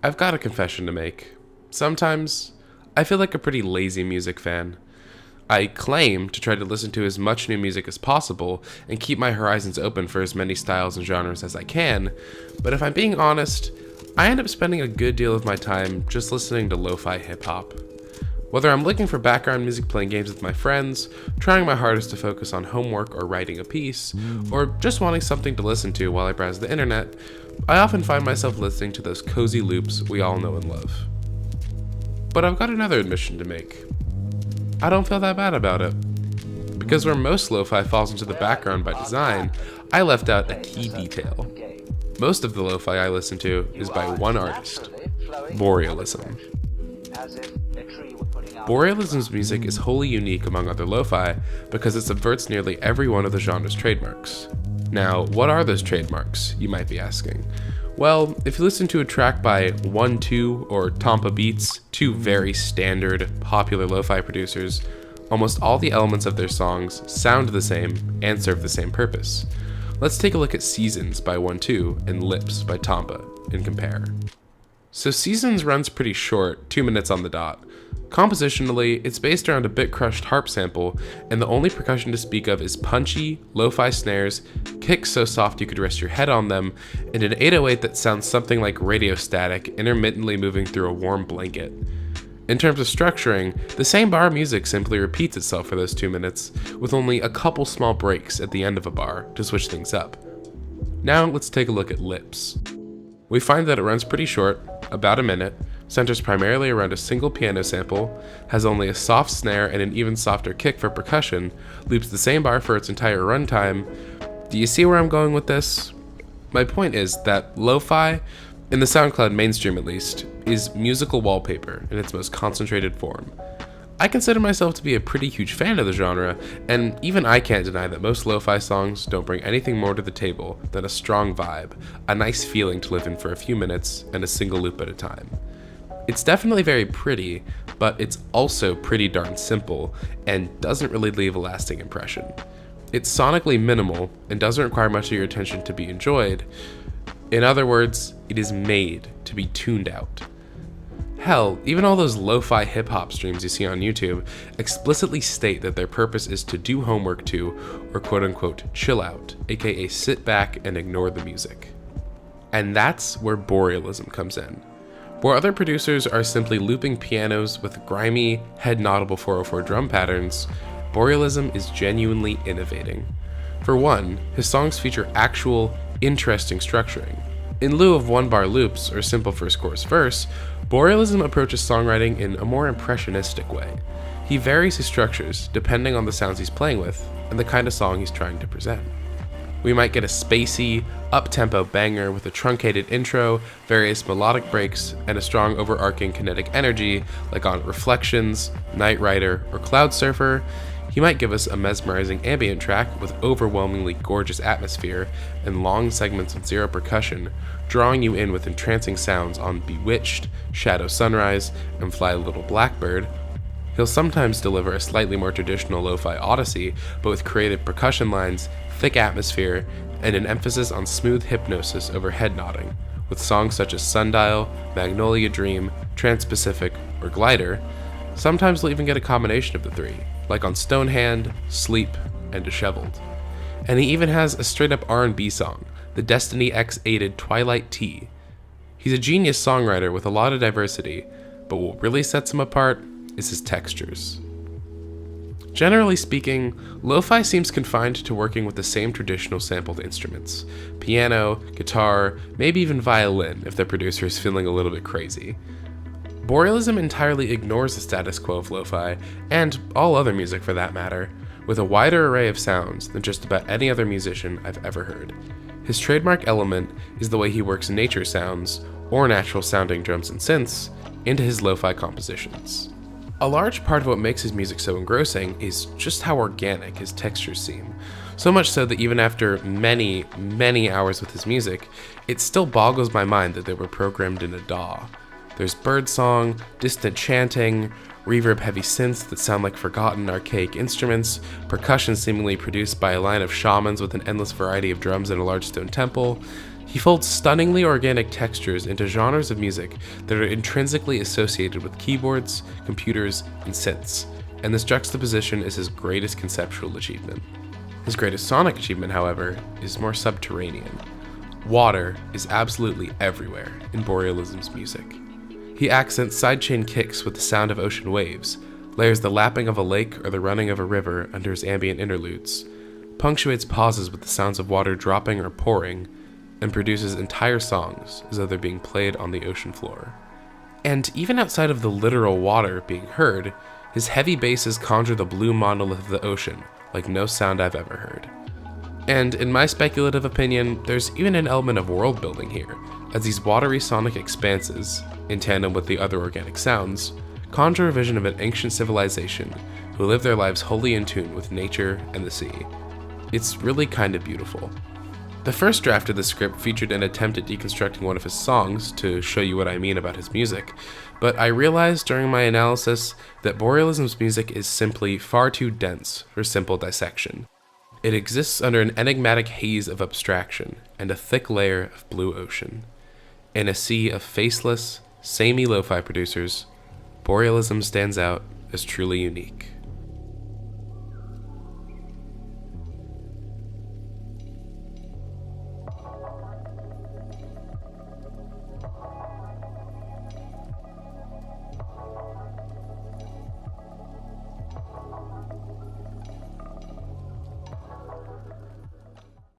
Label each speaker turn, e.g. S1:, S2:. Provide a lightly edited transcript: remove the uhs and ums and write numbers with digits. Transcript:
S1: I've got a confession to make. Sometimes, I feel like a pretty lazy music fan. I claim to try to listen to as much new music as possible and keep my horizons open for as many styles and genres as I can, but if I'm being honest, I end up spending a good deal of my time just listening to lo-fi hip-hop. Whether I'm looking for background music playing games with my friends, trying my hardest to focus on homework or writing a piece, or just wanting something to listen to while I browse the internet, I often find myself listening to those cozy loops we all know and love. But I've got another admission to make. I don't feel that bad about it. Because where most lo-fi falls into the background by design, I left out a key detail. Most of the lo-fi I listen to is by one artist, Borealism. Borealism's music is wholly unique among other lo-fi because it subverts nearly every one of the genre's trademarks. Now, what are those trademarks, you might be asking? Well, if you listen to a track by 1-2 or Tampa Beats, two very standard, popular lo-fi producers, almost all the elements of their songs sound the same and serve the same purpose. Let's take a look at Seasons by 1-2 and Lips by Tampa and compare. So Seasons runs pretty short, 2 minutes on the dot. Compositionally, it's based around a bit-crushed harp sample, and the only percussion to speak of is punchy, lo-fi snares, kicks so soft you could rest your head on them, and an 808 that sounds something like radio static intermittently moving through a warm blanket. In terms of structuring, the same bar music simply repeats itself for those 2 minutes, with only a couple small breaks at the end of a bar to switch things up. Now let's take a look at Lips. We find that it runs pretty short, about a minute, centers primarily around a single piano sample, has only a soft snare and an even softer kick for percussion, loops the same bar for its entire runtime. Do you see where I'm going with this? My point is that lo-fi, in the SoundCloud mainstream at least, is musical wallpaper in its most concentrated form. I consider myself to be a pretty huge fan of the genre, and even I can't deny that most lo-fi songs don't bring anything more to the table than a strong vibe, a nice feeling to live in for a few minutes, and a single loop at a time. It's definitely very pretty, but it's also pretty darn simple, and doesn't really leave a lasting impression. It's sonically minimal, and doesn't require much of your attention to be enjoyed. In other words, it is made to be tuned out. Hell, even all those lo-fi hip-hop streams you see on YouTube explicitly state that their purpose is to do homework to, or quote-unquote chill out, aka sit back and ignore the music. And that's where Borealism comes in. Where other producers are simply looping pianos with grimy, head-noddable 404 drum patterns, Borealism is genuinely innovating. For one, his songs feature actual, interesting structuring. In lieu of one-bar loops or simple first-chorus verse, Borealism approaches songwriting in a more impressionistic way. He varies his structures depending on the sounds he's playing with and the kind of song he's trying to present. We might get a spacey, up-tempo banger with a truncated intro, various melodic breaks, and a strong overarching kinetic energy like on Reflections, Night Rider, or Cloud Surfer. He might give us a mesmerizing ambient track with overwhelmingly gorgeous atmosphere and long segments with zero percussion, drawing you in with entrancing sounds on Bewitched, Shadow Sunrise, and Fly a Little Blackbird. He'll sometimes deliver a slightly more traditional lo-fi odyssey, but with creative percussion lines, thick atmosphere, and an emphasis on smooth hypnosis over head nodding, with songs such as Sundial, Magnolia Dream, Trans-Pacific, or Glider. Sometimes we'll even get a combination of the three, like on Stonehand, Sleep, and Disheveled. And he even has a straight-up R&B song, the Destiny X-aided Twilight Tea. He's a genius songwriter with a lot of diversity, but what really sets him apart is his textures. Generally speaking, lo-fi seems confined to working with the same traditional sampled instruments: piano, guitar, maybe even violin if the producer is feeling a little bit crazy. Borealism entirely ignores the status quo of lo-fi, and all other music for that matter, with a wider array of sounds than just about any other musician I've ever heard. His trademark element is the way he works nature sounds, or natural sounding drums and synths, into his lo-fi compositions. A large part of what makes his music so engrossing is just how organic his textures seem, so much so that even after many, many hours with his music, it still boggles my mind that they were programmed in a DAW. There's birdsong, distant chanting, reverb-heavy synths that sound like forgotten archaic instruments, percussion seemingly produced by a line of shamans with an endless variety of drums in a large stone temple. He folds stunningly organic textures into genres of music that are intrinsically associated with keyboards, computers, and synths, and this juxtaposition is his greatest conceptual achievement. His greatest sonic achievement, however, is more subterranean. Water is absolutely everywhere in Borealism's music. He accents sidechain kicks with the sound of ocean waves, layers the lapping of a lake or the running of a river under his ambient interludes, punctuates pauses with the sounds of water dropping or pouring, and produces entire songs as though they're being played on the ocean floor. And even outside of the literal water being heard, his heavy basses conjure the blue monolith of the ocean like no sound I've ever heard. And in my speculative opinion, there's even an element of world building here, as these watery sonic expanses, in tandem with the other organic sounds, conjure a vision of an ancient civilization who live their lives wholly in tune with nature and the sea. It's really kind of beautiful. The first draft of the script featured an attempt at deconstructing one of his songs to show you what I mean about his music, but I realized during my analysis that Borealism's music is simply far too dense for simple dissection. It exists under an enigmatic haze of abstraction and a thick layer of blue ocean. In a sea of faceless, samey lo-fi producers, Borealism stands out as truly unique.